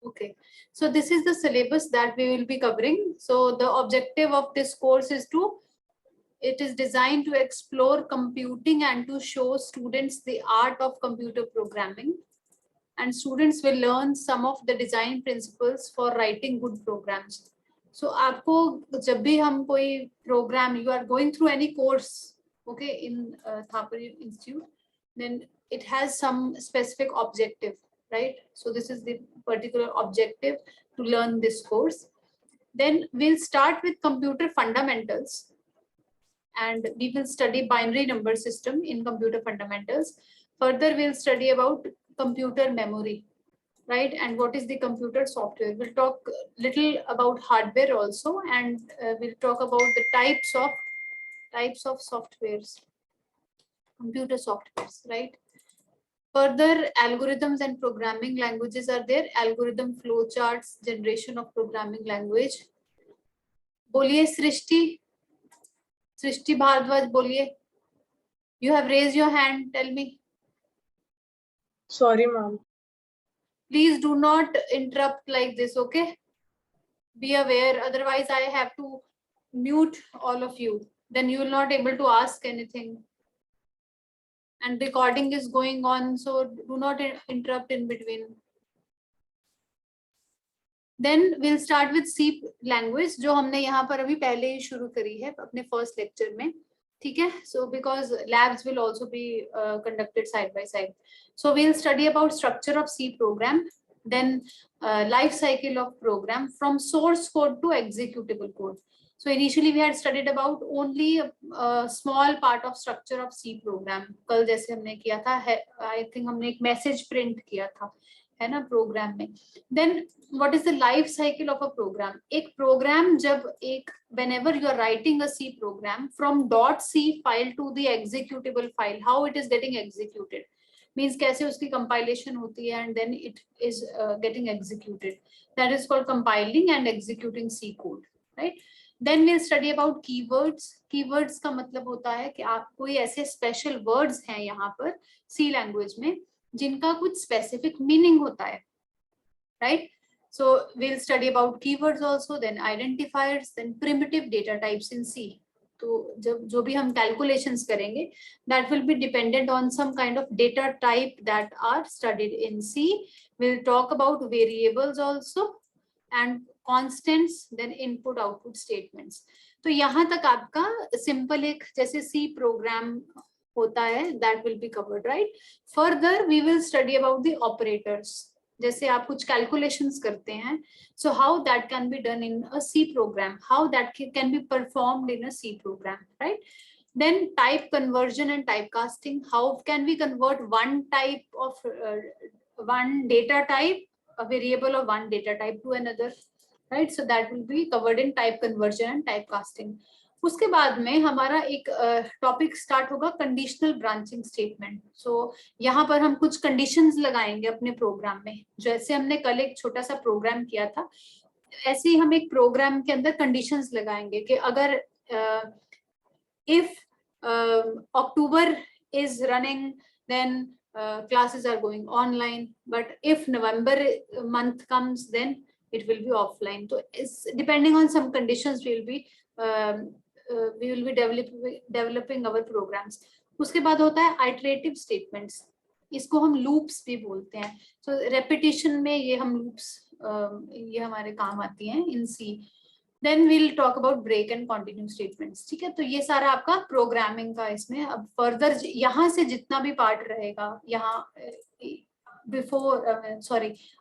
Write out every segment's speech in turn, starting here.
Okay, so this is the syllabus that we will be covering. So the objective of this course is it is designed to explore computing and to show students the art of computer programming. And students will learn some of the design principles for writing good programs. So आपको जब भी हम कोई program, you are going through any course, okay, in Thapar Institute, then it has some specific objective, right? So this is the particular objective to learn this course. Then we'll start with computer fundamentals, and we will study binary number system in computer fundamentals. Further, we'll study about computer memory, right? And what is the computer software? We'll talk little about hardware also, and we'll talk about the types of softwares, computer softwares, right? Further, algorithms and programming languages are there. Algorithm flowcharts, generation of programming language. बोलिए सृष्टि भारद्वाज बोलिए. You have raised your hand. Tell me. Sorry, ma'am. Please do not interrupt like this, okay? Be aware, otherwise I have to mute all of you. Then you will not able to ask anything. And recording is going on, so do not interrupt in between. Then we'll start with C language, जो हमने यहाँ पर अभी पहले ही शुरू करी है अपने first lecture में. ठीक है? So because labs will also be conducted side by side. So we'll study about structure of C program, then life cycle of program from source code to executable code. So initially we had studied about only a small part of structure of C program. कल जैसे हमने किया था, I think हमने एक message print किया था, है ना, program में. Then what is the life cycle of a program? एक program जब एक whenever you are writing a C program from .c file to the executable file, how it is getting executed, means कैसे उसकी compilation होती है and then it is getting executed. That is called compiling and executing C code, right? Then we'll study about keywords. Keywords का मतलब होता है कि आप कोई ऐसे special words हैं यहाँ पर C language में जिनका कुछ specific meaning होता है, right? So we'll study about keywords also, then identifiers, then primitive data types in C. तो जब जो भी हम calculations करेंगे, that will be dependent on some kind of data type that are studied in C. We'll talk about variables also and constants, then input output statements. तो यहाँ तक आपका simple एक जैसे C program होता है, that will be covered, right? Further, we will study about the operators. जैसे आप कुछ calculations करते हैं, so how that can be done in a C program, how that can be performed in a C program, right? Then type conversion and typecasting, how can we convert one type of one data type, a variable of one data type to another, right? So that will be covered in type conversion and typecasting. उसके बाद में हमारा एक topic start होगा conditional branching statement. सो यहाँ पर हम कुछ कंडीशंस लगाएंगे अपने प्रोग्राम में. जैसे हमने कल एक छोटा सा प्रोग्राम किया था, ऐसे ही हम एक प्रोग्राम के अंदर कंडीशंस लगाएंगे कि अगर if October is running then classes are going online, but if November month comes then it will be offline. So it's depending on some conditions we will be developing our programs. उसके बाद होता है iterative statements, इसको हम loops भी बोलते हैं. So repetition में ये हम loops ये हमारे काम आती हैं in C. Then we'll talk about break and continue statements. ठीक है, तो ये सारा आपका प्रोग्रामिंग का इसमें. अब फर्दर यहाँ से जितना भी पार्ट रहेगा यहाँ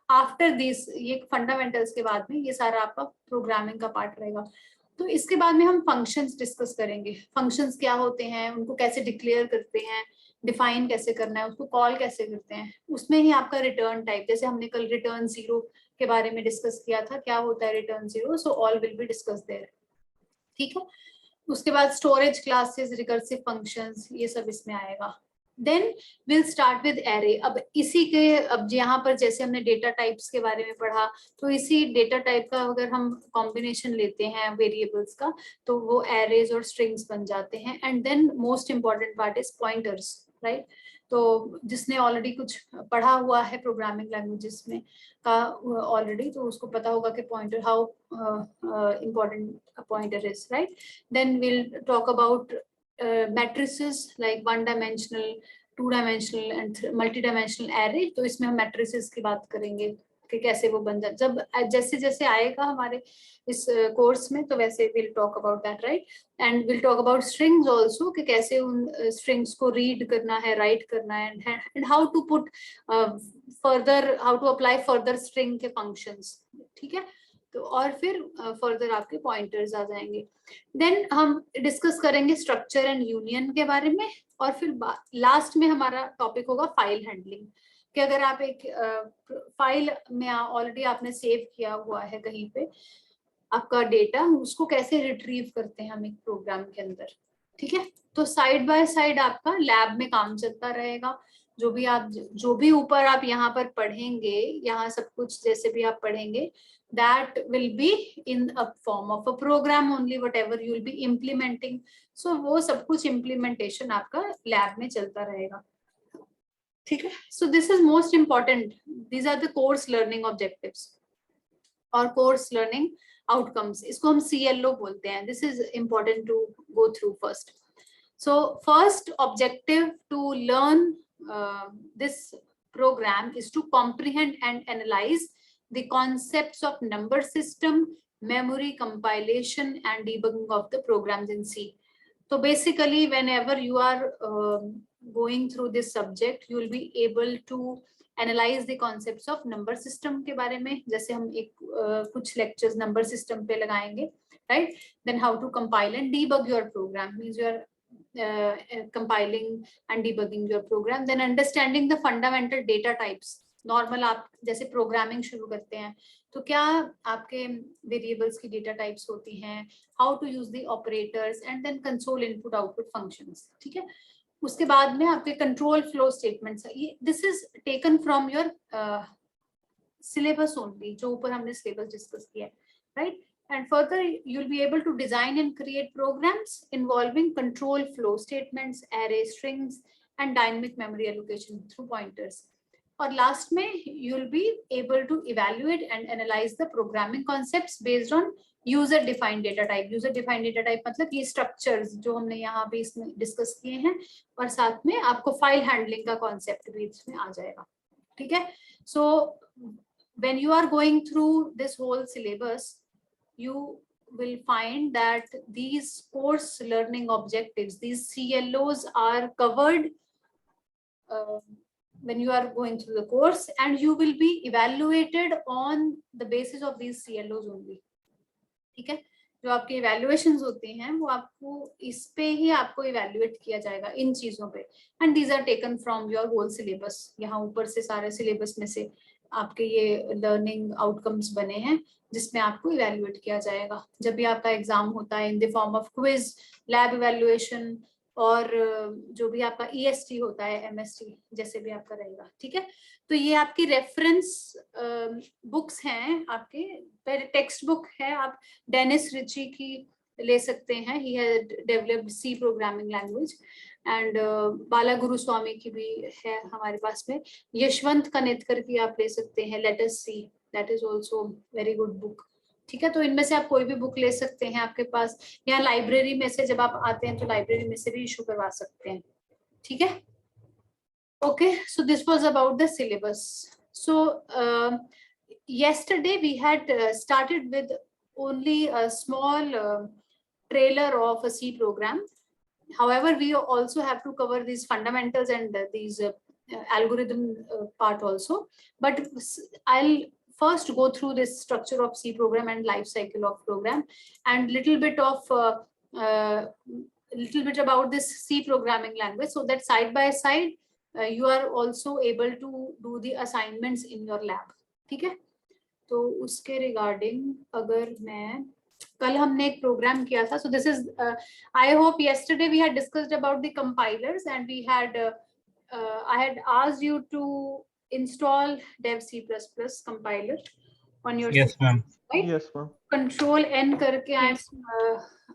आफ्टर दिस, ये फंडामेंटल्स के बाद में ये सारा आपका प्रोग्रामिंग का पार्ट रहेगा. तो इसके बाद में हम फंक्शंस डिस्कस करेंगे. फंक्शंस क्या होते हैं, उनको कैसे डिक्लेयर करते हैं, डिफाइन कैसे करना है, उसको कॉल कैसे करते हैं. उसमें ही आपका रिटर्न टाइप, जैसे हमने कल रिटर्न 0 के बारे में डिस्कस किया था, क्या होता है return 0. So all will be discuss there. ठीक है, उसके बाद स्टोरेज क्लासेस, रिकर्सिव फंक्शंस, ये सब इसमें आएगा. Then will start with array. अब इसी के, अब यहाँ पर जैसे हमने डेटा टाइप्स के बारे में पढ़ा, तो इसी डेटा टाइप का अगर हम कॉम्बिनेशन लेते हैं वेरिएबल्स का, तो वो एरेज और स्ट्रिंग्स बन जाते हैं. And then most important part is pointers, right? तो जिसने ऑलरेडी कुछ पढ़ा हुआ है प्रोग्रामिंग लैंग्वेजेस में का ऑलरेडी, तो उसको पता होगा कि pointer how important pointer is, right. Then will talk about matrices like 1 dimensional, 2 dimensional and multi dimensional array. तो इसमें हम मैट्रिसेस की बात करेंगे कि कैसे वो बन जाए, जब जैसे जैसे आएगा हमारे इस कोर्स में, तो वैसे will talk about that, right. And will talk about strings also, कि कैसे उन स्ट्रिंग्स को रीड करना है, राइट करना है, and how to put further, how to apply further string के फंक्शंस. ठीक है. तो और फिर फर्दर आपके पॉइंटर्स आ जाएंगे. देन हम डिस्कस करेंगे स्ट्रक्चर एंड यूनियन के बारे में. और फिर लास्ट में हमारा टॉपिक होगा फाइल हैंडलिंग, कि अगर आप एक फाइल में ऑलरेडी आपने सेव किया हुआ है कहीं पे आपका डेटा, उसको कैसे रिट्रीव करते हैं हम एक प्रोग्राम के अंदर. ठीक है. तो साइड बाय साइड आपका लैब में काम चलता रहेगा. जो भी ऊपर आप यहाँ पर पढ़ेंगे, यहाँ सब कुछ जैसे भी आप पढ़ेंगे, that will be in a form of a program only, whatever you will be implementing. So वो सब कुछ implementation आपका लैब में चलता रहेगा. ठीक है. So this is most important. These are the course learning objectives or course learning outcomes. इसको हम CLO बोलते हैं. This is important to go through first. So first objective to learn this program is to comprehend and analyze the concepts of number system, memory compilation and debugging of the programs in C. So basically whenever you are going through this subject, you will be able to analyze the concepts of number system के बारे में. जैसे हम एक कुछ lectures number system पे लगाएंगे, right? Then how to compile and debug your program, means you are compiling and debugging your program. Then understanding the fundamental data types. Normal आप जैसे प्रोग्रामिंग शुरू करते हैं तो क्या आपके वेरिएबल्स की डेटा टाइप्स होती हैं, how to use the operators and then console input output functions. ठीक है. उसके बाद में आपके कंट्रोल फ्लो स्टेटमेंट्स. ये this is taken from your syllabus only, जो ऊपर हमने सिलेबस डिस्कस किया है, right. And further, you'll be able to design and create programs involving control flow statements, array strings, and dynamic memory allocation through pointers. और last में you'll be able to evaluate and analyze the programming concepts based on user defined data type. User defined data type मतलब ये structures जो हमने यहाँ पे इसमें discuss किए हैं, और साथ में आपको फाइल हैंडलिंग का कॉन्सेप्ट भी इसमें आ जाएगा. ठीक है. So when you are going through this whole syllabus, you will find that these course learning objectives, these CLOs are covered when you are going through the course, and you will be evaluated on the basis of these CLOs only. ठीक है. जो आपके इवेल्युएशंस होते हैं वो आपको इस पे ही आपको इवेल्युएट किया जाएगा, इन चीजों पे. And these are taken from your whole syllabus. यहाँ ऊपर से सारे सिलेबस में से आपके ये लर्निंग आउटकम्स बने हैं जिसमें आपको इवेल्युएट किया जाएगा जब भी आपका एग्जाम होता है, in the form of quiz, lab evaluation, और जो भी आपका EST होता है, MST, जैसे भी आपका रहेगा. ठीक है. तो ये आपकी रेफरेंस बुक्स हैं, आपके टेक्स्ट बुक है, आप डेनिस रिची की ले सकते हैं. He has developed C programming language. And Bala Guruswamy की भी है हमारे पास में. यशवंत कनेतकर की आप ले सकते हैं, let us see, that is also very good book. ठीक है. तो इनमें से आप कोई भी बुक ले सकते हैं. आपके पास यहाँ लाइब्रेरी में से जब आप आते हैं तो लाइब्रेरी में से भी इशू करवा सकते हैं. ठीक है. Okay, so this was about the syllabus. So yesterday we had started with only a small trailer of a C program. However, we also have to cover these fundamentals and these algorithm part also. But I'll first go through this structure of C program and life cycle of program, and little bit about this C programming language, so that side by side you are also able to do the assignments in your lab. ठीक है. तो उसके regarding अगर मैं कल हमने एक programme किया था. So this is I hope yesterday we had discussed about the compilers, and we had I had asked you to install dev C++ compiler on your Yes, ma'am. right? Yes, ma'am. Control N करके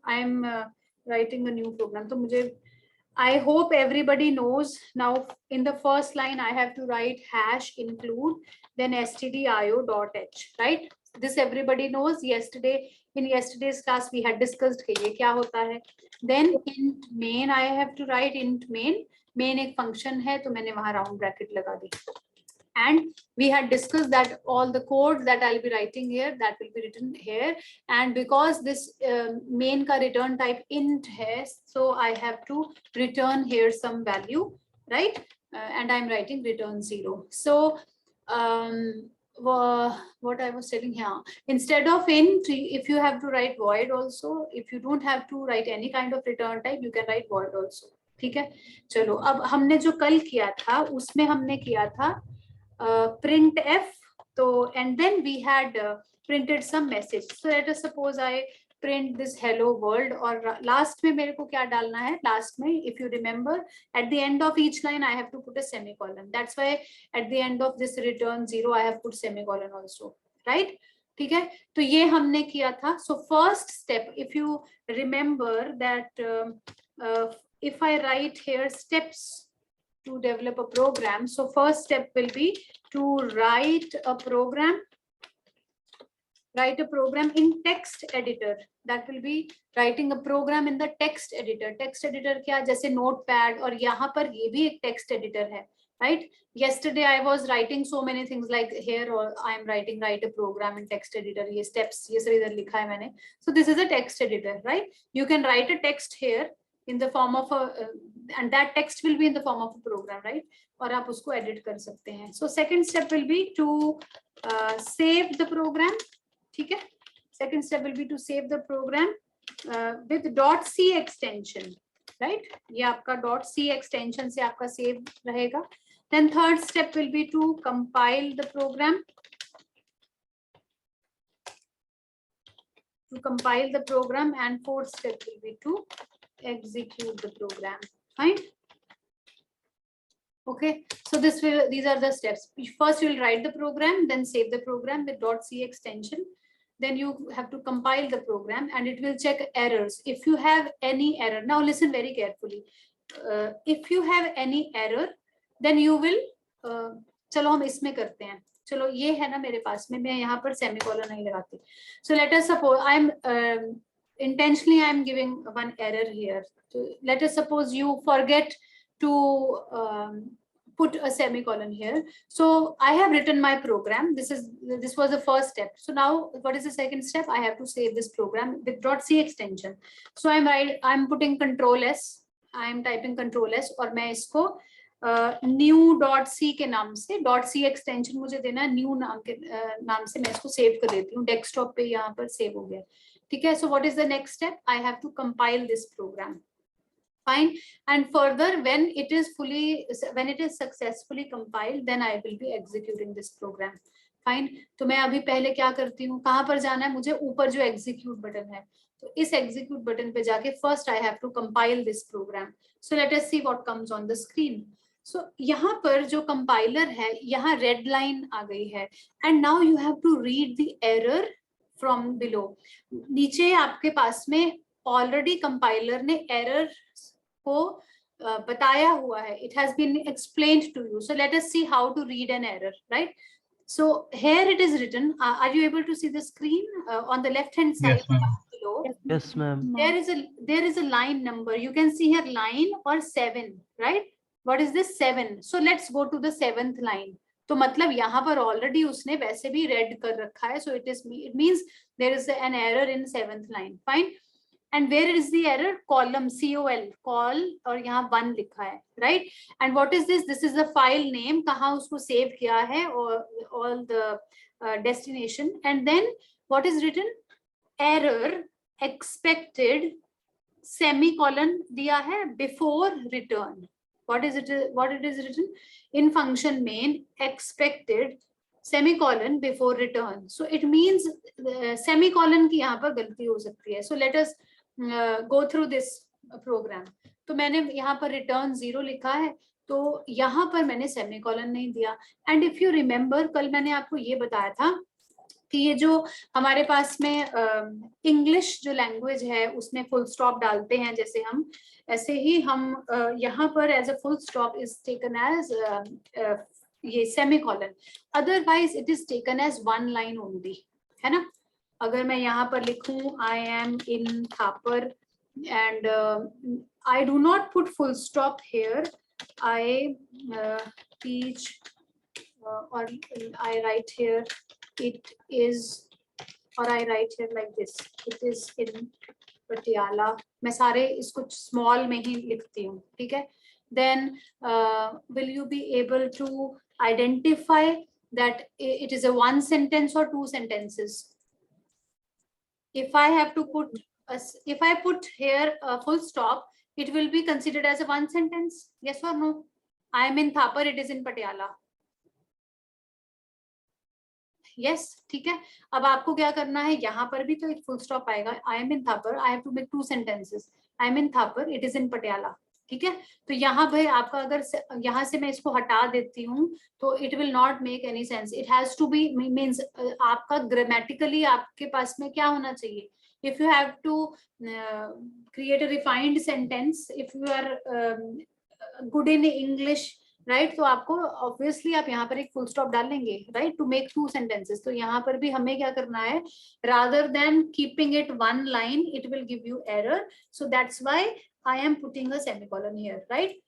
I am writing a new program. तो मुझे I hope everybody knows. Now in the first line, I have to write hash include, then stdio.h, right? This everybody knows. In yesterday's class, we had discussed कि ये क्या होता है. Then int main, I have to write int main. Main एक function है, तो मैंने वहाँ round bracket लगा दी. And we had discussed that all the code that I'll be writing here, that will be written here. And because this main ka return type int has, so I have to return here some value, right? And I'm writing return 0. So what I was telling here, instead of int, if you have to write void also, if you don't have to write any kind of return type, you can write void also. ठीक है, चलो अब हमने जो कल किया था उसमें हमने किया था print f, so and then we had printed some message. So let us suppose I print this hello world, और last में मेरे को क्या डालना है, last में if you remember at the end of each line I have to put a semicolon. That's why at the end of this return 0 I have put semicolon also, right? ठीक है, तो ये हमने किया था. So first step, if you remember that if I write here steps to develop a program, so first step will be to write a program in text editor. That will be writing a program in the text editor. Text editor क्या, जैसे notepad, और यहाँ पर ये भी एक text editor है, right? Yesterday I was writing so many things like here, or I am write a program in text editor. ये steps ये सब इधर लिखा है मैंने. So this is a text editor, right? You can write a text here in the form of a and that text will be in the form of a program, right? और आप उसको edit कर सकते हैं. So second step will be to save the program. ठीक है, second step will be to save the program with .c extension, right? ये आपका .c extension से आपका save रहेगा. Then third step will be to compile the program. And fourth step will be to execute the program. Fine. Okay, so these are the steps. First you will write the program, then save the program with .c extension. Then you have to compile the program and it will check errors. If you have any error, now listen very carefully. If you have any error, then you will चलो हम इसमें करते हैं. चलो ये है ना मेरे पास में, मैं यहाँ पर semicolon नहीं लगाती. So let us suppose I'm intentionally I'm giving one error here. So let us suppose you forget to put a semicolon here. So I have written my program. This was the first step. So now what is the second step? I have to save this program with .c extension. So I'm putting Control S. I'm typing Control S और मैं इसको new.c के नाम से .c extension मुझे देना, new नाम के नाम से मैं इसको सेव कर देती हूँ. डेस्कटॉप पे यहाँ पर सेव हो गया. ठीक है. So what is the next step? I have to compile this program. Fine. And further, when it is successfully compiled, then I will be executing this program. Fine. तो मैं अभी पहले क्या करती हूँ, कहाँ पर जाना है मुझे, ऊपर जो execute button है, तो इस execute button पे जाके first I have to compile this program. So let us see what comes on the screen. So यहाँ पर जो compiler है, यहाँ red line आ गई है, and now you have to read the error from below. नीचे आपके पास में already compiler ने error को बताया हुआ है. It has been explained to you. So let us see how to read an error, right? So here it is written. Are you able to see the screen on the left hand side? Yes, ma'am. Below? Yes, ma'am. There is a line number. You can see here line or 7, right? What is this 7? So let's go to the 7th line. तो मतलब यहाँ पर already उसने वैसे भी read कर रखा है. So it means there is an error in 7th line. Fine. And where is the error? Column COL, call, और यहाँ 1 लिखा है, right? And what is this? This is the file name, कहाँ उसको save किया है, or all the destination. And then what is written? Error expected semicolon दिया है before return. What is it? What it is written? In function main expected semicolon before return. So it means semicolon की यहाँ पर गलती हो सकती है. So let us go through this program. तो मैंने यहाँ पर return 0 लिखा है, तो यहाँ पर मैंने semicolon नहीं दिया. And if you remember, कल मैंने आपको ये बताया था कि ये जो हमारे पास में इंग्लिश जो लैंग्वेज है उसमें फुल स्टॉप डालते हैं जैसे हम, ऐसे ही हम यहाँ पर as a full stop is taken as ये semicolon, otherwise it is taken as one line only, है ना। अगर मैं यहाँ पर लिखूं I am in Thapar and I do not put full stop here, I teach or I write here it is, or I write here like this, it is in Patiala, मैं सारे इसको स्मॉल में ही लिखती हूँ, ठीक है। Then will you be able to identify that it is a one sentence or two sentences? If I have to put if I put here a full stop, it will be considered as a one sentence, yes or no? I am in Thapar, it is in Patiala. Yes, ठीक है। अब आपको क्या करना है, यहाँ पर भी तो एक फुल स्टॉप आएगा, I am in Thapar, I have to make two sentences, I am in Thapar, it is in Patiala, ठीक है। तो यहाँ भाई आपका अगर यहाँ से मैं इसको हटा देती हूँ तो it will not make any sense, it has to be means आपका ग्रामेटिकली आपके पास में क्या होना चाहिए, if you have to create a refined sentence, if you are good in English, right, तो आपको ऑब्वियसली आप यहाँ पर एक फुल स्टॉप डालेंगे, right, to make two sentences. तो यहाँ पर भी हमें क्या करना है, rather than keeping it one line it will give you error, so that's why I am putting a semicolon here, right.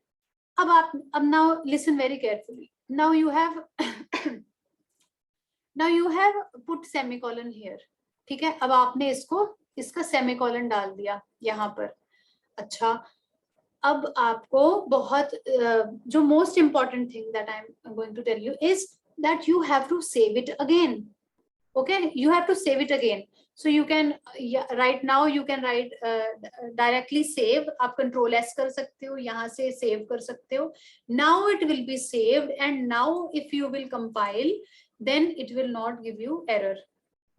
अब now listen very carefully, now you have put semicolon here, ठीक है। अब आपने इसका semicolon डाल दिया यहाँ पर, अच्छा। अब आपको बहुत जो most important thing that I am going to tell you is that you have to save it again, okay, you have to save it again. So you can write now you can write directly save, आप control S कर सकते हो, यहाँ से save कर सकते हो। Now it will be saved and now if you will compile then it will not give you error.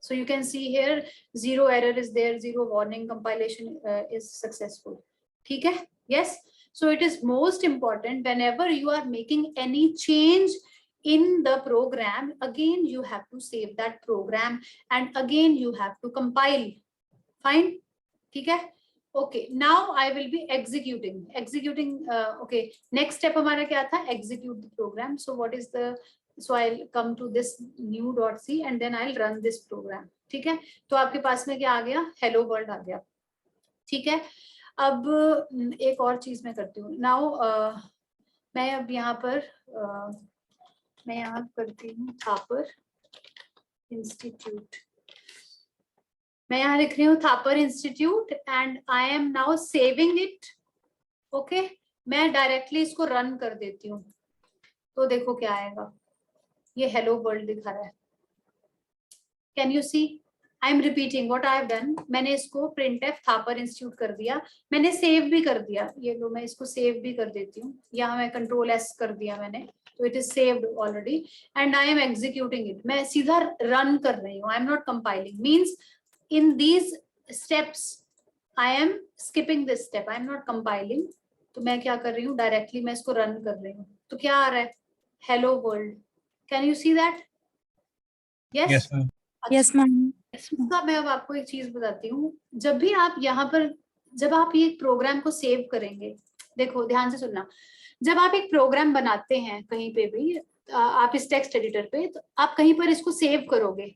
So you can see here 0 error is there, 0 warning, compilation is successful, ठीक है। Yes, so it is most important whenever you are making any change in the program, again you have to save that program and again you have to compile, fine, ठीक है। Okay, now I will be executing okay, next step हमारा क्या था, execute the program. So what is the, so I'll come to this new.c and then I'll run this program, ठीक है। तो आपके पास में क्या आ गया, hello world आ गया, ठीक है। अब एक और चीज मैं करती हूँ नाउ, मैं अब यहाँ पर मैं यहाँ करती हूँ थापर इंस्टीट्यूट, मैं यहाँ लिख रही हूँ Thapar institute and I M now saving it, okay. मैं डायरेक्टली इसको रन कर देती हूँ, तो देखो क्या आएगा, ये हेलो वर्ल्ड दिखा रहा है, can you see, I am repeating what I have done, मैंने इसको printf थापर इंस्टीट्यूट कर दिया, मैंने सेव भी कर दिया, ये लो मैं इसको सेव भी कर देती हूँ, यहाँ मैं कंट्रोल एस कर दिया मैंने, तो it is saved already and I M executing it, मैं सीधा रन कर रही हूँ, I am not compiling, means in these steps I am skipping this step, I am not compiling, तो मैं क्या कर रही हूँ, डायरेक्टली मैं इसको रन कर रही हूँ, तो क्या आ रहा है, hello world, can you see that, yes yes ma'am. इसका मैं अब आपको एक चीज बताती हूँ, जब भी आप यहाँ पर, जब आप ये प्रोग्राम को सेव करेंगे, देखो ध्यान से सुनना, जब आप एक प्रोग्राम बनाते हैं कहीं पे भी, आप इस टेक्स्ट एडिटर पे, तो आप कहीं पर इसको सेव करोगे,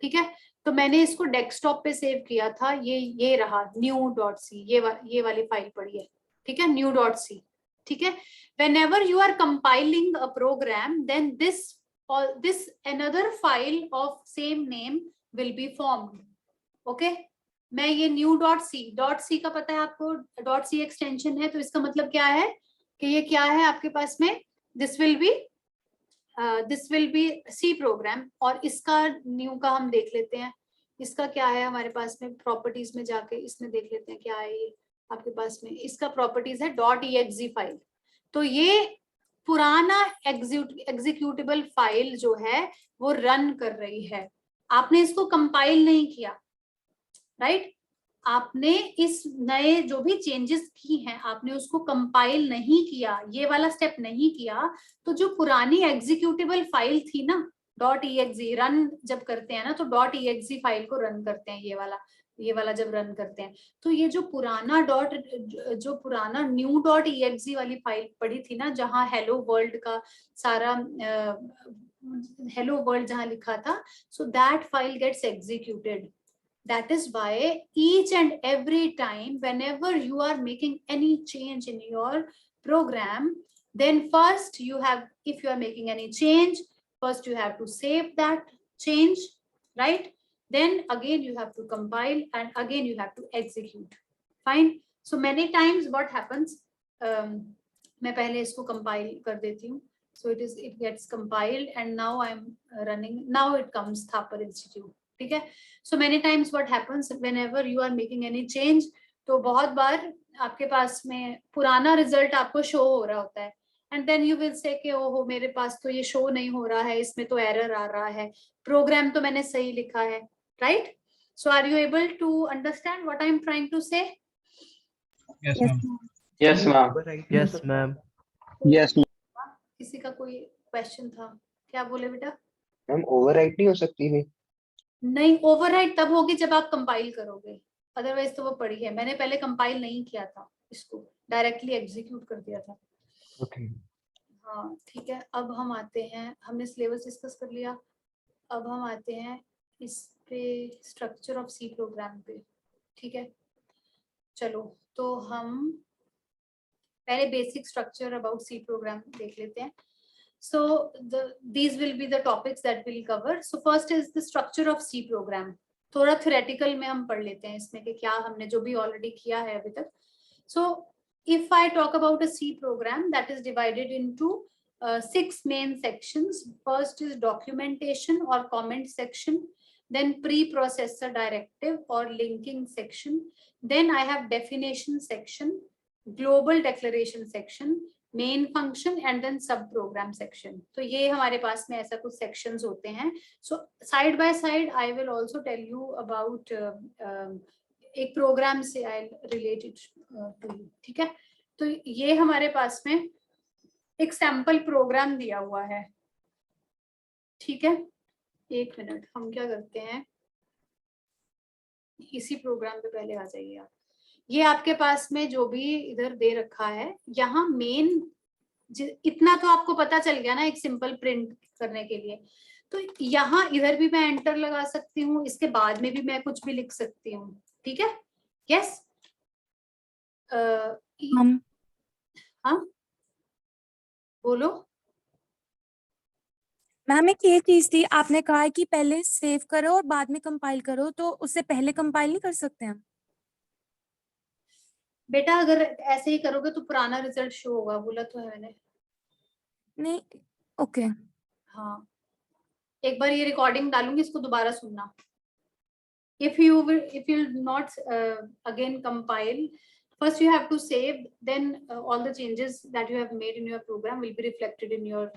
ठीक है। तो मैंने इसको डेस्कटॉप पे सेव किया था, ये रहा new.c, ये वाली फाइल पड़ी है, ठीक है, new.c, ठीक है। whenever you are compiling a program then this another file of same name will be formed, okay। मैं ये new.c का पता है आपको, .c एक्सटेंशन है, तो इसका मतलब क्या है कि ये क्या है आपके पास में, this will be C program, और इसका न्यू का हम देख लेते हैं, इसका क्या है हमारे पास में, प्रॉपर्टीज में जाके इसमें देख लेते हैं क्या है ये आपके पास में, इसका प्रॉपर्टीज है .exe फाइल, तो ये पुराना एग्जीक्यूटेबल फाइल जो है वो रन कर रही है, आपने इसको कंपाइल नहीं किया, राइट, आपने इस नए जो भी चेंजेस की हैं आपने उसको कंपाइल नहीं किया, ये वाला स्टेप नहीं किया, तो जो पुरानी एग्जीक्यूटेबल फाइल थी ना .exe रन जब करते हैं ना तो .exe फाइल को रन करते हैं, ये वाला जब रन करते हैं तो ये जो पुराना न्यू .exe वाली फाइल पड़ी थी ना, जहाँ हेलो वर्ल्ड का सारा हेलो वर्ल्ड जहाँ लिखा था, so that file gets executed. That is why each and every time whenever you are making any change in your program, then first you have, if you are making any change, first you have to save that change, right? Then again you have to compile and again you have to execute. Fine. So many times what happens, मैं पहले इसको compile कर देती हूँ. So it gets compiled and now I'm running, now it comes Thapar Institute. ठीक है. So many times what happens whenever you are making any change, तो बहुत बार आपके पास में पुराना रिजल्ट आपको शो हो रहा होता है and then you will say कि ओहो मेरे पास तो ये शो नहीं हो रहा है, इसमें तो एरर आ रहा है, प्रोग्राम तो मैंने सही लिखा है, right? So are you able to understand what I am trying to say? Yes, ma'am. Yes, ma'am. Yes, ma'am. Yes, ma'am. किसी का कोई क्वेश्चन था? क्या बोले बेटा? मैम ओवरराइट नहीं हो सकती है? नहीं, ओवरराइट तब होगी जब आप कंपाइल करोगे, अदरवाइज तो वो पड़ी है. मैंने पहले कंपाइल नहीं किया था, इसको डायरेक्टली एग्जीक्यूट कर दिया था. Okay. हाँ ठीक है. अब हम आते हैं, हमने सिलेबस डिस्कस कर लिया, अब हम आते हैं इस पे स्ट्रक्चर ऑफ सी प्रोग्राम पे. ठीक है, चलो तो हम पहले basic structure about C program देख लेते हैं. So these will be the topics that we'll cover. So first is the structure of C program. थोड़ा theoretical में हम पढ़ लेते हैं इसमें कि क्या हमने जो भी already किया है अभी तक. So if I talk about a C program, that is divided into 6 main sections. First is documentation or comment section, then preprocessor directive or linking section, then I have definition section, global declaration section, main function and then sub program section. तो ये हमारे पास में ऐसा कुछ sections होते हैं. So side by side I will also tell you about एक program से आई रिलेटेड टू यू. ठीक है, तो ये हमारे पास में एक सैंपल प्रोग्राम दिया हुआ है. ठीक है, एक मिनट, हम क्या करते हैं, इसी प्रोग्राम पे पहले आ जाइए आप. ये आपके पास में जो भी इधर दे रखा है, यहाँ मेन इतना तो आपको पता चल गया ना एक सिंपल प्रिंट करने के लिए. तो यहाँ इधर भी मैं एंटर लगा सकती हूँ, इसके बाद में भी मैं कुछ भी लिख सकती हूँ. ठीक है, यस. हाँ बोलो. मैम एक ये चीज थी, आपने कहा है कि पहले सेव करो और बाद में कंपाइल करो, तो उससे पहले कंपाइल नहीं कर सकते हैं? बेटा अगर ऐसे ही करोगे तो पुराना रिजल्ट शो होगा, बोला तो है मैंने. नहीं, ओके. हाँ, एक बार ये रिकॉर्डिंग डालूंगी, इसको दोबारा सुनना. if you not again compile, first you have to save, then all the changes that you have made in your program will be reflected in your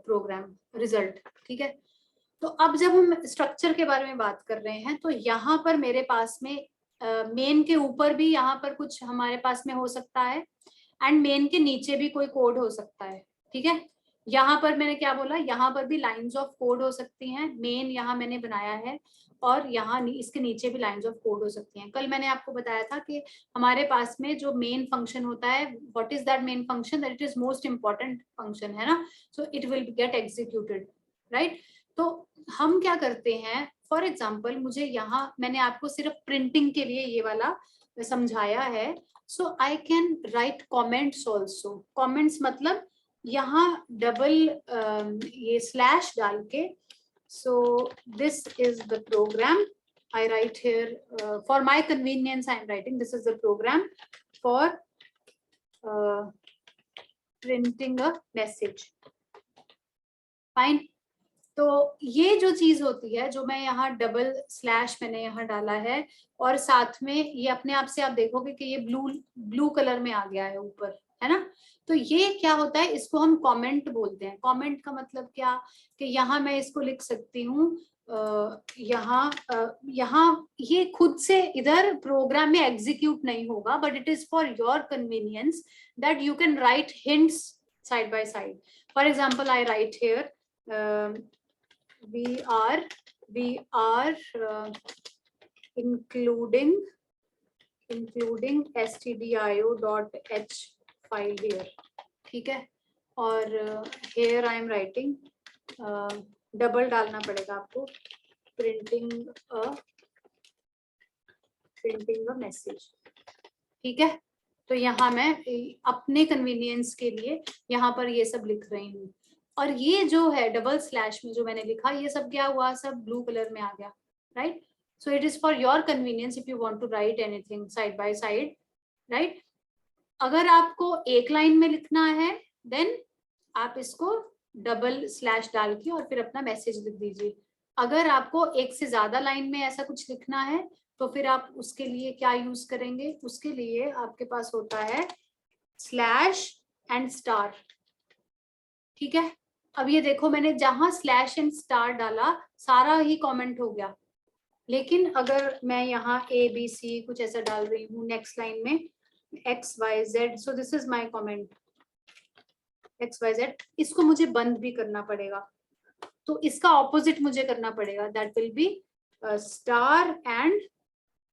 program result. ठीक है, तो अब जब हम स्ट्रक्चर के बारे में बात कर रहे हैं, तो यहाँ पर मेरे पास में मेन के ऊपर भी यहाँ पर कुछ हमारे पास में हो सकता है एंड मेन के नीचे भी कोई कोड हो सकता है. ठीक है, यहाँ पर मैंने क्या बोला, यहाँ पर भी लाइंस ऑफ कोड हो सकती हैं. मेन यहाँ मैंने बनाया है और यहाँ इसके नीचे भी लाइंस ऑफ कोड हो सकती हैं. कल मैंने आपको बताया था कि हमारे पास में जो मेन फंक्शन होता है, what is that main function, that it is most important function है ना. So it will get executed, right. तो हम क्या करते हैं, फॉर एग्जाम्पल मुझे यहाँ मैंने आपको सिर्फ प्रिंटिंग के लिए ये वाला समझाया है. So I can write comments also. Comments मतलब यहाँ डबल ये स्लैश डाल के, so this is the program I write here for my convenience. I am writing, this is the program for printing a message. Fine. तो ये जो चीज होती है, जो मैं यहाँ डबल स्लैश मैंने यहाँ डाला है और साथ में ये अपने आप से आप देखोगे कि ये ब्लू कलर में आ गया है ऊपर, है ना. तो ये क्या होता है, इसको हम कमेंट बोलते हैं. कमेंट का मतलब क्या, कि यहाँ मैं इसको लिख सकती हूँ, यहाँ ये खुद से इधर प्रोग्राम में एग्जीक्यूट नहीं होगा, but it is for your convenience that you can right hints side by side. For example I right here we are including stdio.h file here, ठीक है। और here I am writing, double डालना पड़ेगा आपको, printing a message, ठीक है। तो यहाँ मैं अपने कन्वीनियंस के लिए यहाँ पर ये सब लिख रही हूँ। और ये जो है डबल स्लैश में जो मैंने लिखा, ये सब क्या हुआ, सब ब्लू कलर में आ गया, right. So it is for your convenience if you want to write anything side by side, right. अगर आपको एक लाइन में लिखना है देन आप इसको डबल स्लैश डाल के और फिर अपना मैसेज लिख दीजिए। अगर आपको एक से ज्यादा लाइन में ऐसा कुछ लिखना है तो फिर आप उसके लिए क्या यूज करेंगे, उसके लिए आपके पास होता है स्लैश एंड स्टार, ठीक है। अब ये देखो, मैंने जहां स्लैश एंड स्टार डाला सारा ही कमेंट हो गया, लेकिन अगर मैं यहाँ ABC कुछ ऐसा डाल रही हूँ नेक्स्ट लाइन में XYZ, so this is my comment XYZ, इसको मुझे बंद भी करना पड़ेगा। तो इसका ऑपोजिट मुझे करना पड़ेगा, that will B star and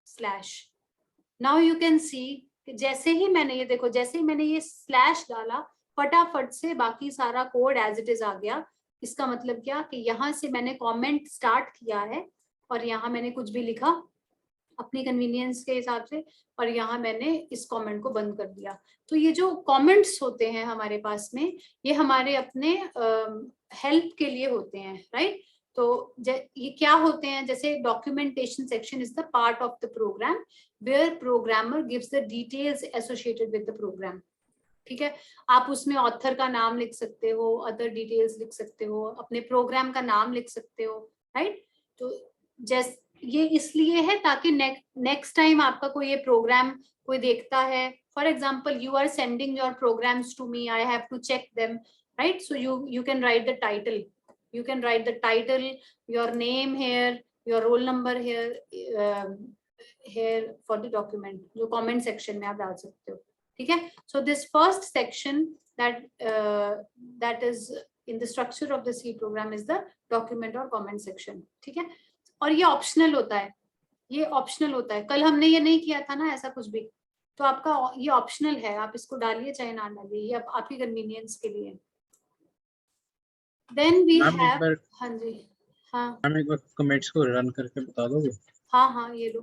slash. Now you can सी, जैसे ही मैंने ये देखो, जैसे ही मैंने ये स्लैश डाला फटाफट से बाकी सारा कोड एज इट इज आ गया। इसका मतलब क्या कि यहाँ से मैंने कमेंट स्टार्ट किया है और यहाँ मैंने कुछ भी लिखा अपनी कन्वीनियंस के हिसाब से, और यहाँ मैंने इस कमेंट को बंद कर दिया। तो ये जो कमेंट्स होते हैं हमारे पास में, ये हमारे अपने हेल्प के लिए होते हैं, राइट। तो ये क्या होते हैं, जैसे documentation section is the part of the program where programmer gives the details associated with the program, ठीक है। आप उसमें ऑथर का नाम लिख सकते हो, अदर डिटेल्स लिख सकते हो, अपने प्रोग्राम का नाम लिख सकते हो, राइट। तो जैसे ये इसलिए है ताकि नेक्स्ट टाइम आपका कोई ये प्रोग्राम कोई देखता है, for example you are sending your programs to me, I have to check them, right. So you can write the title, you can write the title, your name here, your roll number here, here for the document, जो comment section में आप डाल सकते हो, ठीक है। So this first section that is in the structure of the C program is the document or comment section, ठीक है। और ये ऑप्शनल होता है, ये ऑप्शनल होता है। कल हमने ये नहीं किया था ना ऐसा कुछ भी, तो आपका ये ऑप्शनल है, आप इसको डालिए चाहे ना डालिए, ये आपकी कन्वीनियंस के लिए। देन वी हैव, हाँ जी, हाँ मैम एक बार कमेंट्स को रन करके बता दोगे? हाँ ये लो,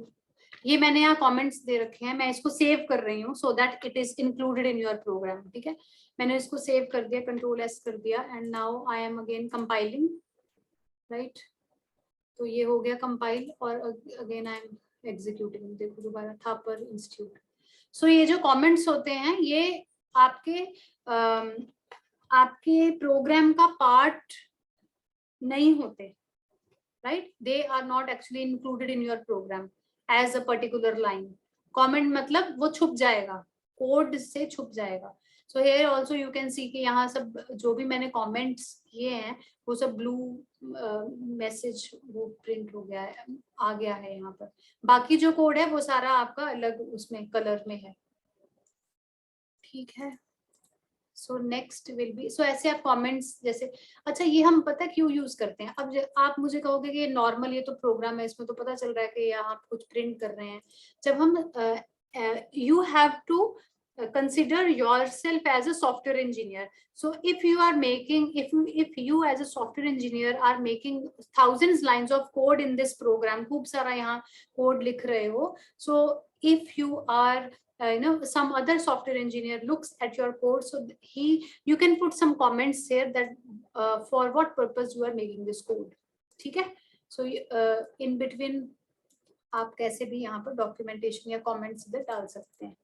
ये मैंने यहाँ कमेंट्स दे रखे हैं, मैं इसको सेव कर रही हूँ so that it is included in your program, ठीक है। मैंने इसको सेव कर दिया, Ctrl+S कर दिया, and now I am again compiling, right. तो ये हो गया कंपाइल और अगेन आई एम एग्जीक्यूटिंग, देखो दोबारा थापर इंस्टीट्यूट। सो ये जो कमेंट्स होते हैं ये आपके प्रोग्राम का पार्ट नहीं होते, right. They are not actually included in your program as a particular line. Comment मतलब वो छुप जाएगा, कोड से छुप जाएगा। So here also you can see कि यहाँ सब जो भी मैंने कमेंट्स किए हैं वो सब ब्लू मैसेज वो प्रिंट हो गया है, आ गया है यहाँ पर। बाकी जो कोड है वो सारा आपका अलग उसमें कलर में है, ठीक है। सो नेक्स्ट विल बी, सो ऐसे आप कमेंट्स जैसे, अच्छा ये हम पता क्यों यूज करते हैं। अब आप मुझे कहोगे कि ये नॉर्मल, ये तो प्रोग्राम है, इसमें तो पता चल रहा है कि यहाँ आप कुछ प्रिंट कर रहे हैं। जब हम you have to consider yourself as a software engineer. So if you are making, if you as a software engineer are making thousands lines of code in this program, खूब सारा यहाँ code लिख रहे हो, so if you are some other software engineer looks at your code, so you can put some comments here that for what purpose you are making this code, ठीक है। So in between आप कैसे भी यहाँ पर documentation या comments इधर डाल सकते हैं,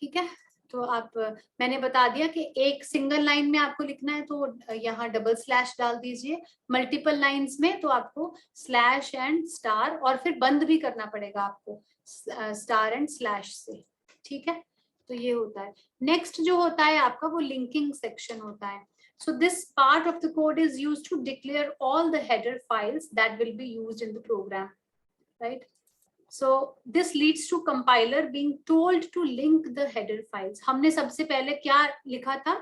ठीक है। तो आप, मैंने बता दिया कि एक सिंगल लाइन में आपको लिखना है तो यहाँ डबल स्लैश डाल दीजिए, मल्टीपल लाइंस में तो आपको स्लैश एंड स्टार, और फिर बंद भी करना पड़ेगा आपको स्टार एंड स्लैश से, ठीक है। तो ये होता है। नेक्स्ट जो होता है आपका वो लिंकिंग सेक्शन होता है। So this part of the code is used to declare all the header files that will be used in the program, right? So this leads to compiler being told to link the header files. हमने सबसे पहले क्या लिखा था,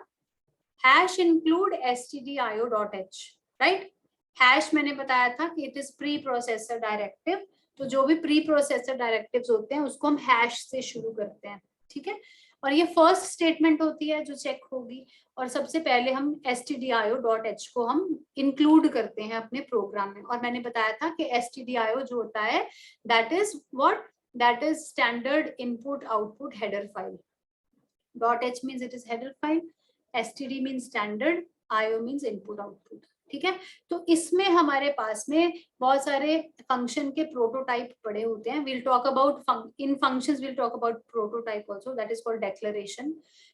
#include stdio.h, right? Hash मैंने बताया था कि it is pre processor directive, तो जो भी प्री प्रोसेसर डायरेक्टिव्स होते हैं उसको हम हैश से शुरू करते हैं, ठीक है। और ये फर्स्ट स्टेटमेंट होती है जो चेक होगी, और सबसे पहले हम stdio.h को हम इंक्लूड करते हैं अपने प्रोग्राम में। और मैंने बताया था कि stdio जो होता है that is what, that is standard input output header file. .h means it is header file, std means standard, io means input output, ठीक है। तो इसमें हमारे पास में बहुत सारे फंक्शन के प्रोटोटाइप पड़े होते हैं। we'll talk about in functions we'll talk about prototype also, that is called declaration।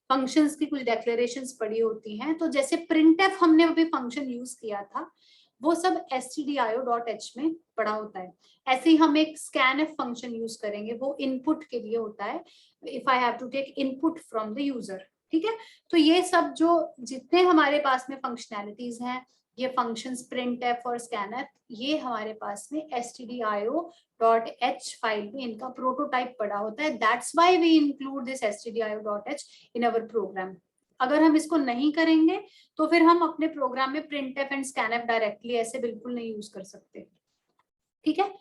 functions की कुछ declarations पड़ी होती हैं। तो जैसे printf हमने अभी फंक्शन यूज किया था वो सब stdio.h में पड़ा होता है। ऐसे ही हम एक scanf फंक्शन यूज करेंगे, वो इनपुट के लिए होता है, if I have to take input from the user, ठीक है। तो ये सब जो जितने हमारे पास में फंक्शनैलिटीज हैं, ये फंक्शंस printf और scanf, ये हमारे पास में stdio.h फाइल में इनका प्रोटोटाइप पड़ा होता है। That's why we include this stdio.h in our program. अगर हम इसको नहीं करेंगे तो फिर हम अपने प्रोग्राम में printf एंड scanf डायरेक्टली ऐसे बिल्कुल नहीं यूज कर सकते, ठीक है।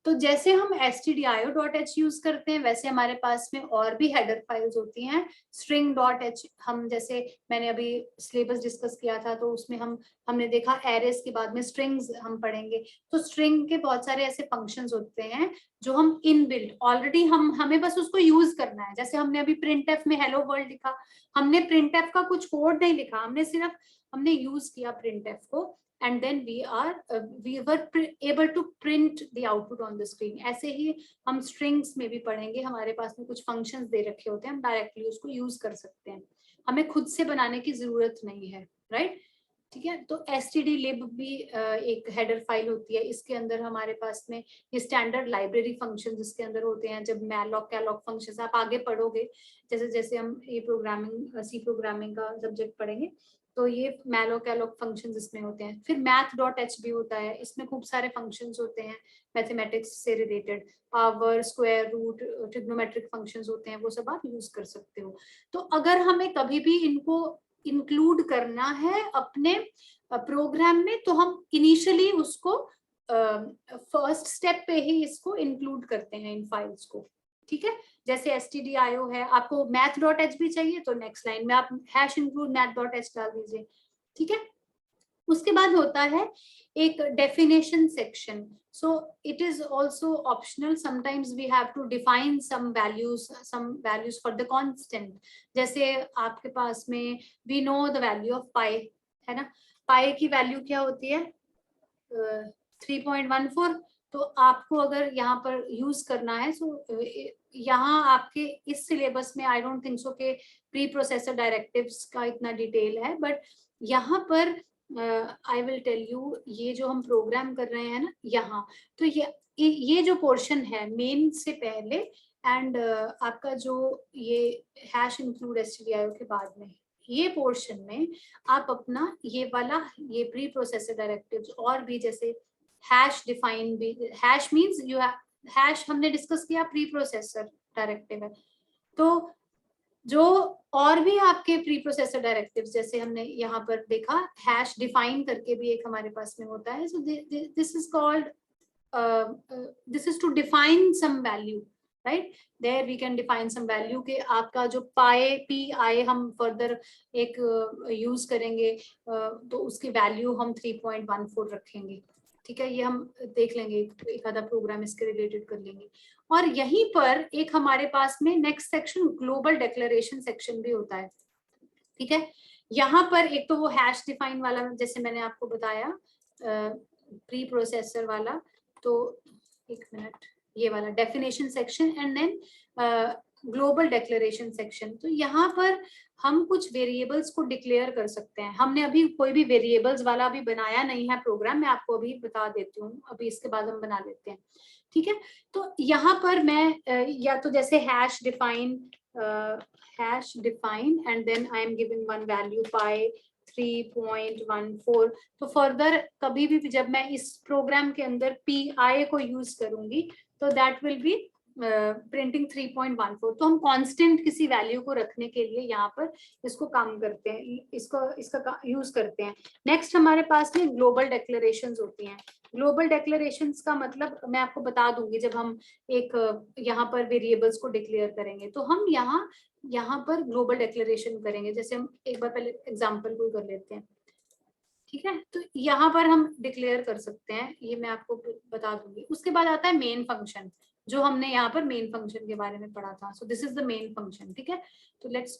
तो जैसे हम stdio.h यूज करते हैं वैसे हमारे पास में और भी हेडर फाइल्स होती हैं। string.h, हम जैसे मैंने अभी सिलेबस डिस्कस किया था तो उसमें हमने देखा एरेस के बाद में स्ट्रिंग्स हम पढ़ेंगे। तो स्ट्रिंग के बहुत सारे ऐसे फंक्शंस होते हैं जो हम इनबिल्ट ऑलरेडी हमें बस उसको यूज करना है। जैसे हमने अभी printf में हेलो वर्ल्ड लिखा, हमने printf का कुछ कोड नहीं लिखा, हमने यूज किया printf को, and then we were able to print the output on the screen। ऐसे ही हम strings में भी पढ़ेंगे, हमारे पास में कुछ functions दे रखे होते हैं, हम डायरेक्टली उसको यूज कर सकते हैं, हमें खुद से बनाने की जरूरत नहीं है, राइट, ठीक है। तो stdlib भी एक हेडर फाइल होती है, इसके अंदर हमारे पास में ये स्टैंडर्ड लाइब्रेरी फंक्शन जिसके अंदर होते हैं। जब malloc calloc फंक्शन आप आगे पढ़ोगे, जैसे जैसे हम ये प्रोग्रामिंग सी प्रोग्रामिंग का सब्जेक्ट पढ़ेंगे तो ये malloc calloc फंक्शंस इसमें होते हैं। फिर math.h भी होता है, इसमें खूब सारे फंक्शंस होते हैं मैथमेटिक्स से related, power, square root, trigonometric functions होते हैं, वो सब आप यूज कर सकते हो। तो अगर हमें कभी भी इनको इंक्लूड करना है अपने प्रोग्राम में तो हम इनिशियली उसको फर्स्ट स्टेप पे ही इसको इंक्लूड करते हैं इन फाइल्स को, ठीक है। जैसे stdio है, आपको math.h भी चाहिए तो नेक्स्ट लाइन में आप #include math.h डाल दीजिए, ठीक है। उसके बाद होता है एक definition section. So it is also optional, sometimes we have to define some values for the constant. जैसे आपके पास में we know the value of pi, है ना, पाई की वैल्यू क्या होती है 3.14। तो आपको अगर यहाँ पर यूज करना है सो यहाँ आपके इस सिलेबस में आई डोंट थिंक सो के प्री प्रोसेसर डायरेक्टिव्स का इतना डिटेल है, बट यहाँ पर आई विल टेल यू, ये जो हम प्रोग्राम कर रहे हैं ना यहाँ, तो ये जो पोर्शन है मेन से पहले एंड आपका जो ये #include stdio के बाद में ये पोर्शन में आप अपना ये वाला ये प्री प्रोसेसर डायरेक्टिव्स और भी जैसे #define भी, हैश मींस यू हैश हमने डिस्कस किया प्री प्रोसेसर डायरेक्टिव है। तो जो और भी आपके प्री प्रोसेसर डायरेक्टिव्स जैसे हमने यहाँ पर देखा #define करके भी एक हमारे पास में होता है। So this is called this is to define some value, right, there we can define some value के आपका जो pi हम फर्दर एक यूज करेंगे तो उसकी वैल्यू हम 3.14 रखेंगे, ठीक है। ये हम देख लेंगे, एक आधा प्रोग्राम इसके रिलेटेड कर लेंगे। और यहीं पर एक हमारे पास में next section global declaration section भी होता है, ठीक है। यहाँ पर एक तो वो #define वाला जैसे मैंने आपको बताया प्री प्रोसेसर वाला, तो एक मिनट, ये वाला definition section and then global declaration section. तो यहाँ पर हम कुछ वेरिएबल्स को डिक्लेयर कर सकते हैं। हमने अभी कोई भी वेरिएबल्स वाला अभी बनाया नहीं है प्रोग्राम, मैं आपको अभी बता देती हूँ, अभी इसके बाद हम बना लेते हैं, ठीक है। तो यहाँ पर मैं या तो जैसे #define and then I am giving one value pi 3.14। तो फर्दर कभी भी जब मैं इस प्रोग्राम के अंदर pi को यूज करूंगी तो दैट विल बी प्रिंटिंग 3.14, तो हम कांस्टेंट किसी वैल्यू को रखने के लिए यहाँ पर इसको काम करते हैं, इसका यूज करते हैं। नेक्स्ट हमारे पास में ग्लोबल डेक्लेरेशंस होती हैं। ग्लोबल डेक्लेरेशंस का मतलब मैं आपको बता दूंगी जब हम एक यहाँ पर वेरिएबल्स को डिक्लेयर करेंगे, तो हम यहाँ पर ग्लोबल डेक्लेरेशन करेंगे। जैसे हम एक बार पहले एग्जाम्पल को कर लेते हैं, ठीक है। तो यहाँ पर हम डिक्लेयर कर सकते हैं, ये मैं आपको बता दूंगी। उसके बाद आता है मेन फंक्शन, जो हमने यहाँ पर मेन फंक्शन के बारे में पढ़ा था। So this is the main function, ठीक है। तो let's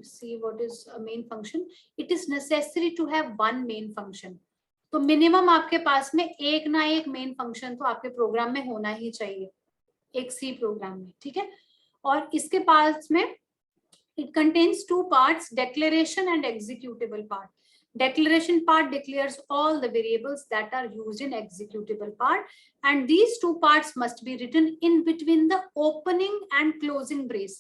see what is a main function. It is necessary to have one main function. तो मिनिमम आपके पास में एक ना एक मेन फंक्शन तो आपके प्रोग्राम में होना ही चाहिए, एक सी प्रोग्राम में, ठीक है। और इसके पास में it contains two parts, declaration and executable part. Declaration part declares all the variables that are used in executable part, and these two parts must be written in between the opening and closing brace.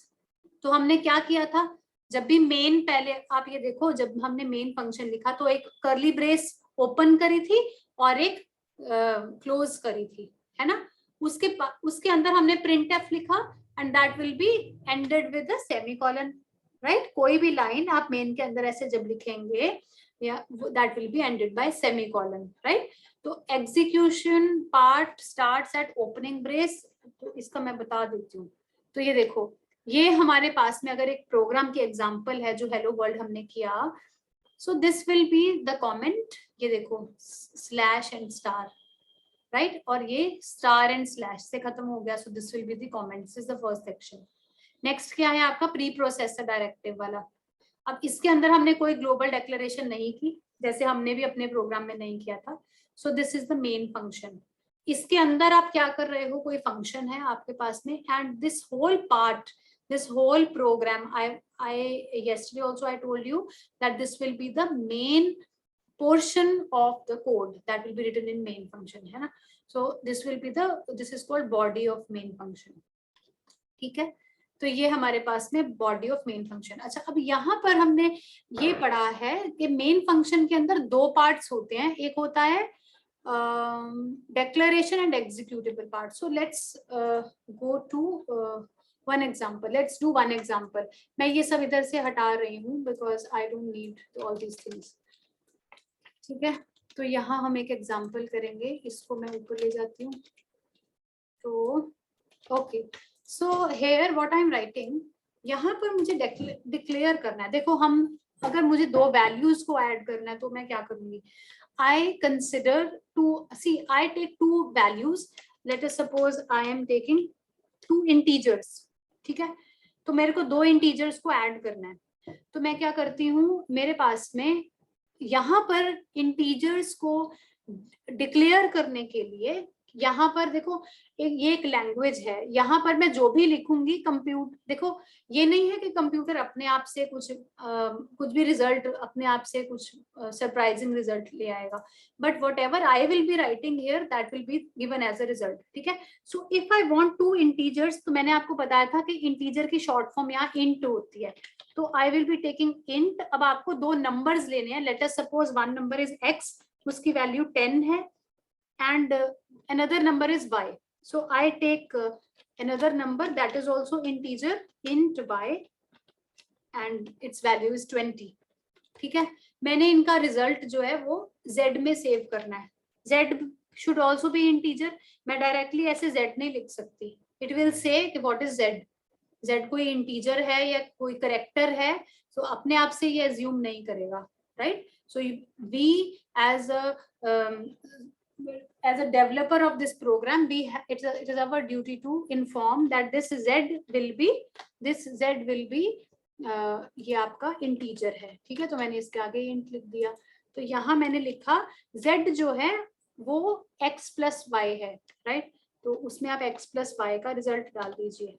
तो हमने क्या किया था, जब भी main, पहले आप ये देखो, जब हमने मेन फंक्शन लिखा तो एक कर्ली ब्रेस ओपन करी थी और एक क्लोज करी थी, है ना। उसके अंदर हमने printf लिखा and that will be ended with a semicolon, right. कोई भी लाइन आप मेन के अंदर ऐसे जब लिखेंगे, या that will be ended by semicolon, right. तो execution part starts at opening brace, तो इसका मैं बता देती हूँ। तो ये देखो, ये हमारे पास में अगर एक प्रोग्राम की एग्जांपल है जो हेलो वर्ल्ड हमने किया, so this will be the comment. ये देखो स्लैश एंड स्टार, राइट, और ये स्टार एंड स्लैश से खत्म हो गया। So this will be the comment, this is the first section. Next क्या है आपका, प्री प्रोसेसर डायरेक्टिव वाला। अब इसके अंदर हमने कोई ग्लोबल डेक्लेरेशन नहीं की, जैसे हमने भी अपने प्रोग्राम में नहीं किया था। So this is the main function. इसके अंदर आप क्या कर रहे हो, कोई फंक्शन है आपके पास में, and this whole part, this whole program, I yesterday also I told you that this will be the main portion of the code that will be written in main function, है ना। So this is called body of main function, ठीक है। तो ये हमारे पास में body of main function. अच्छा, अब यहाँ पर हमने ये पढ़ा है कि मेन फंक्शन के अंदर दो पार्ट्स होते हैं, एक होता है declaration and executable part. So let's go to one example. Let's do one example. मैं ये सब इधर से हटा रही हूँ because I don't need all these things. ठीक है, तो यहाँ हम एक एग्जाम्पल करेंगे, इसको मैं ऊपर ले जाती हूँ. तो okay, so here what I'm writing, यहाँ पर मुझे डिक्लेयर करना है. देखो, हम अगर मुझे दो वैल्यूज को ऐड करना है तो मैं क्या करूंगी? I consider I take two values. Let us suppose I am taking two integers. ठीक है, तो मेरे को दो integers को ऐड करना है. तो मैं क्या करती हूँ, मेरे पास में यहाँ पर integers को डिक्लेयर करने के लिए यहाँ पर देखो ये एक लैंग्वेज है. यहाँ पर मैं जो भी लिखूंगी देखो, ये नहीं है कि कंप्यूटर अपने आप से कुछ भी रिजल्ट अपने आप से कुछ सरप्राइजिंग रिजल्ट ले आएगा. But whatever I will be writing here that will be given as a result. ठीक है, so if I want two integers, तो मैंने आपको बताया था कि इंटीजर की शॉर्ट फॉर्म यहाँ इंट होती है. तो आई विल बी टेकिंग इंट. अब आपको दो नंबर्स लेने हैं. Let us suppose one number is x, उसकी वैल्यू 10 है, and another number is y. So I take another number that is also integer, int y, and its value is 20. ठीक है, मैंने इनका रिजल्ट जो है वो z में सेव करना है. z should also be integer. मैं डायरेक्टली ऐसे z नहीं लिख सकती. It will say कि what is z. z कोई इंटीजर है या कोई करेक्टर है, तो अपने आप से ये अज्यूम नहीं करेगा, right? So we as a developer of this program, it is our duty to inform that this z will be ये आपका इंटीजर है. ठीक है, तो मैंने इसके आगे इंट लिख दिया. तो यहाँ मैंने लिखा z जो है वो x प्लस वाई है, राइट? तो उसमें आप x प्लस वाई का रिजल्ट डाल दीजिए.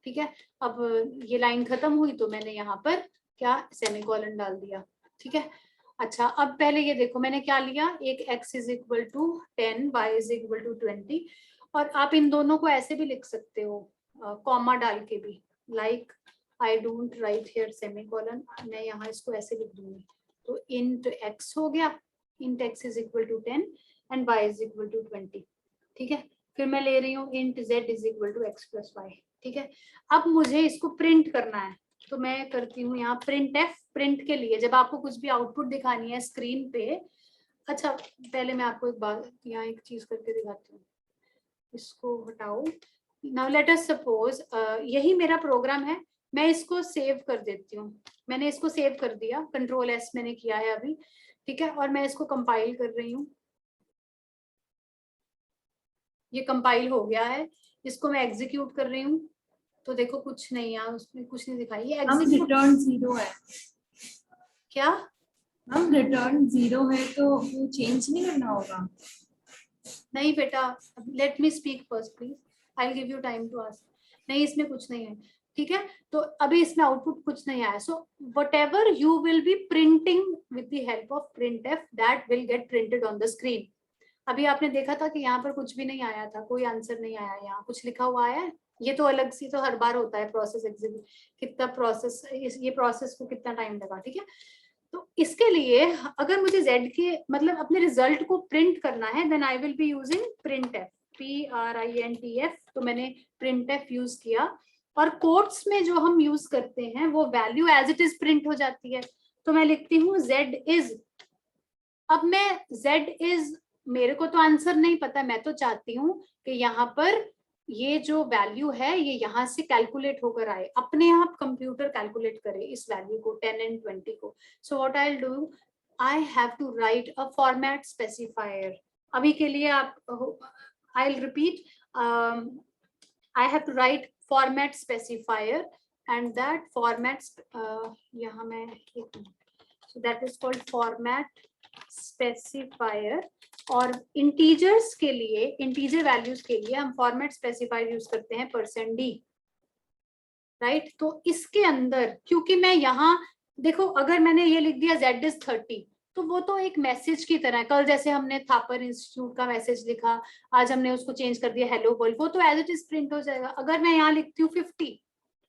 ठीक है, अब ये लाइन खत्म हुई तो मैंने यहाँ पर क्या सेमीकोलन डाल दिया. ठीक है, अच्छा, अब पहले ये देखो मैंने क्या लिया, एक x is equal to 10, y is equal to 20, और आप इन दोनों को ऐसे भी लिख सकते हो कॉमा डाल के भी. Like I don't write here semicolon, मैं यहाँ इसको ऐसे लिख दूंगी. तो इंट x हो गया, int x is equal to 10 and y is equal to 20. ठीक है, फिर मैं ले रही हूँ int z is equal to x plus y. ठीक है, अब मुझे इसको प्रिंट करना है, तो मैं करती हूँ यहाँ प्रिंट f। प्रिंट के लिए जब आपको कुछ भी आउटपुट दिखानी है स्क्रीन पे, अच्छा पहले मैं आपको एक बात यहाँ एक चीज करके दिखाती हूँ, इसको हटाओ। नाउ लेट अस सपोज यही मेरा प्रोग्राम है, मैं इसको सेव कर देती हूँ। मैंने इसको सेव कर दिया, कंट्रोल एस मैंने किया है अभी। ठीक है, और मैं इसको कंपाइल कर रही हूँ। ये कंपाइल हो गया है, इसको मैं एग्जीक्यूट कर रही हूँ, तो देखो कुछ नहीं है उसमें, कुछ नहीं दिखाई। ये हम एग्जीक्यूट रिटर्न 0 है, क्या? हम रिटर्न 0 है तो वो चेंज नहीं करना होगा। नहीं बेटा, let me speak first please, I will give you time to ask. नहीं, इसमें कुछ नहीं है। ठीक है, तो अभी इसमें आउटपुट कुछ नहीं आया। So whatever you will be printing with the help of printf, that will get printed on the screen. अभी आपने देखा था कि यहाँ पर कुछ भी नहीं आया था, कोई आंसर नहीं आया, यहाँ कुछ लिखा हुआ आया है। ये तो अलग सी तो हर बार होता है प्रोसेस एग्जीक्यूट, कितना प्रोसेस, ये प्रोसेस को कितना टाइम लगा। ठीक है, तो इसके लिए अगर मुझे z के मतलब अपने रिजल्ट को प्रिंट करना है, then I will be using printf, printf। तो मैंने printf यूज किया, और कोट्स में जो हम यूज करते हैं वो value as it is print हो जाती है। तो मैं लिखती हूँ z इज, अब मैं z इज, मेरे को तो आंसर नहीं पता, मैं तो चाहती हूँ कि यहाँ पर ये जो वैल्यू है ये यहाँ से कैलकुलेट होकर आए, अपने आप कंप्यूटर कैलकुलेट करे इस वैल्यू को 10 and 20 को। So what I will do, I have to write a format specifier. अभी के लिए आप, I will repeat, I have to write format specifier, and that format यहाँ मैं so that is called format specifier. और integers के लिए, integer values के लिए हम फॉर्मेट स्पेसिफायर यूज करते हैं %d, राइट। तो इसके अंदर क्योंकि मैं यहाँ देखो, अगर मैंने ये लिख दिया z is 30, तो वो तो एक मैसेज की तरह है। कल जैसे हमने थापर इंस्टीट्यूट का मैसेज लिखा, आज हमने उसको चेंज कर दिया हेलो वर्ल्ड, वो तो एज इट इज प्रिंट हो जाएगा। अगर मैं यहाँ लिखती हूँ 50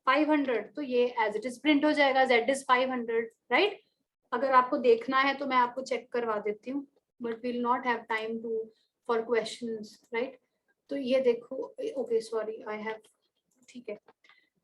500, तो ये एज इट इज प्रिंट हो जाएगा, z is 500, राइट। अगर आपको देखना है तो मैं आपको चेक करवा देती हूँ, but will not have time to for questions, right. तो ये देखो, ओके सॉरी आई हैव, ठीक है।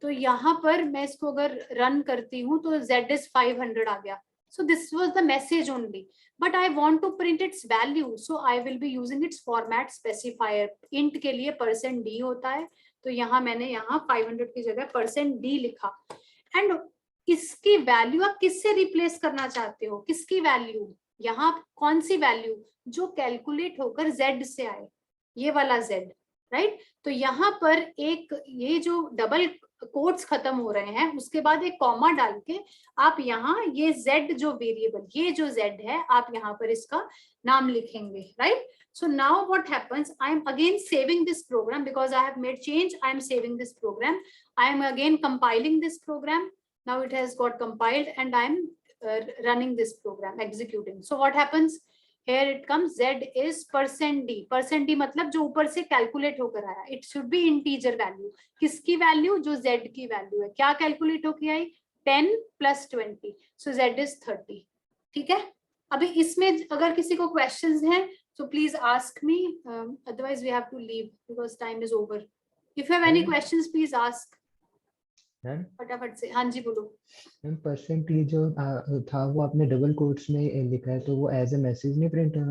तो यहाँ पर मैं इसको अगर रन करती हूँ तो z is 500 आ गया। So this was the message only, but I want to print its value, so I will be using its format specifier. int के लिए %d होता है, तो यहाँ मैंने यहाँ 500 की जगह %d लिखा। एंड इसकी वैल्यू आप किससे रिप्लेस करना चाहते हो, किसकी वैल्यू, यहाँ कौन सी वैल्यू जो कैलकुलेट होकर z से आए, ये वाला z, राइट। तो यहाँ पर एक ये जो डबल कोट्स खत्म हो रहे हैं, उसके बाद एक कॉमा डाल के आप यहाँ ये z जो वेरिएबल, ये जो z है, आप यहाँ पर इसका नाम लिखेंगे, right. So now what happens, I am again saving this program because I have made change, I am saving this program, I am again compiling this program, now it has got compiled and I am running this program, executing. So what happens, here it comes, z is %d, %d मतलब जो ऊपर से calculate होकर आया, it should be integer value, किसकी value, जो z की value है, क्या कैलकुलेट होकर आई, 10 + 20, so z is 30, ठीक है। अभी इसमें अगर किसी को क्वेश्चंस हैं तो please ask me, otherwise we have to leave because time is over. If you have any questions please ask. Ma'am फटाफट से, हाँ जी बोलो। मैम परसेंटेज जो था वो आपने डबल कोट्स में लिखा है, तो वो एज ए मैसेज नहीं प्रिंट होना?